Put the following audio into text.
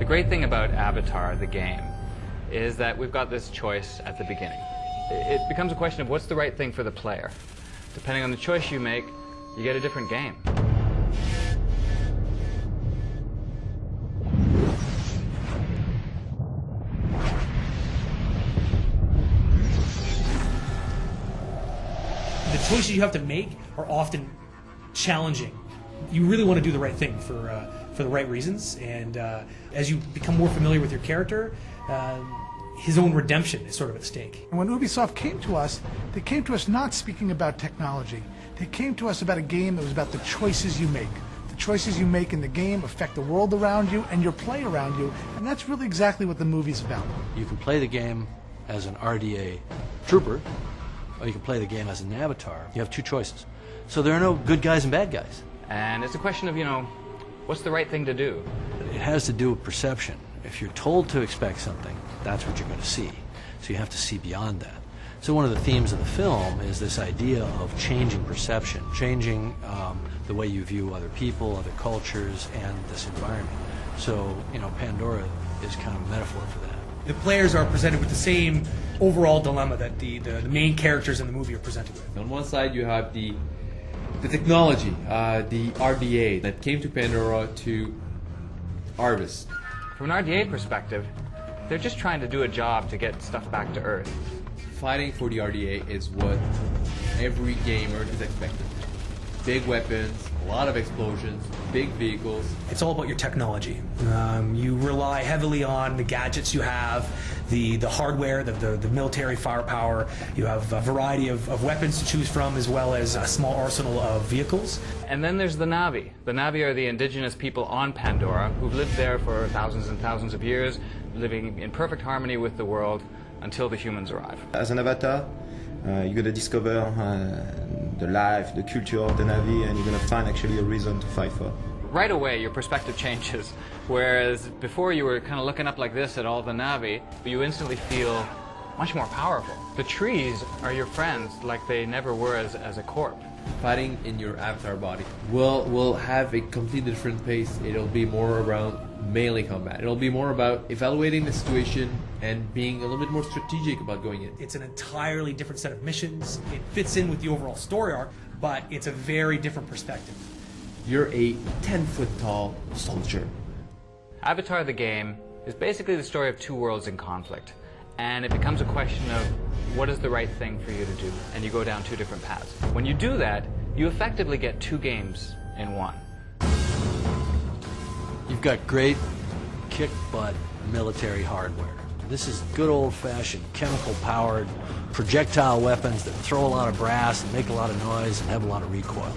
The great thing about Avatar, the game, is that we've got this choice at the beginning. It becomes a question of what's the right thing for the player. Depending on the choice you make, you get a different game. The choices you have to make are often challenging. You really want to do the right thing for the right reasons, and as you become more familiar with your character, his own redemption is sort of at stake. And when Ubisoft came to us, they came to us not speaking about technology. They came to us about a game that was about the choices you make. The choices you make in the game affect the world around you and your play around you, and that's really exactly what the movie's about. You can play the game as an RDA trooper, or you can play the game as an avatar. You have two choices. So there are no good guys and bad guys. And it's a question of, what's the right thing to do? It has to do with perception. If you're told to expect something, that's what you're going to see. So you have to see beyond that. So one of the themes of the film is this idea of changing perception, changing the way you view other people, other cultures, and this environment. So, Pandora is kind of a metaphor for that. The players are presented with the same overall dilemma that the main characters in the movie are presented with. On one side you have the technology, the RDA that came to Pandora to harvest. From an RDA perspective, they're just trying to do a job to get stuff back to Earth. Fighting for the RDA is what every gamer is expected. Big weapons, a lot of explosions, big vehicles. It's all about your technology. You rely heavily on the gadgets you have, the hardware, the military firepower. You have a variety of weapons to choose from, as well as a small arsenal of vehicles. And then there's the Na'vi. The Na'vi are the indigenous people on Pandora who've lived there for thousands and thousands of years, living in perfect harmony with the world until the humans arrive. As an avatar, you're going to discover the life, the culture of the Na'vi, and you're going to find actually a reason to fight for. Right away, your perspective changes. Whereas before you were kind of looking up like this at all the Na'vi, you instantly feel much more powerful. The trees are your friends like they never were as a corp. Fighting in your avatar body will have a completely different pace. It'll be more around melee combat. It'll be more about evaluating the situation and being a little bit more strategic about going in. It's an entirely different set of missions. It fits in with the overall story arc, but it's a very different perspective. You're a 10-foot tall soldier. Avatar the game is basically the story of two worlds in conflict. And it becomes a question of what is the right thing for you to do, and you go down two different paths. When you do that, you effectively get two games in one. You've got great kick-butt military hardware. This is good old-fashioned chemical-powered projectile weapons that throw a lot of brass and make a lot of noise and have a lot of recoil.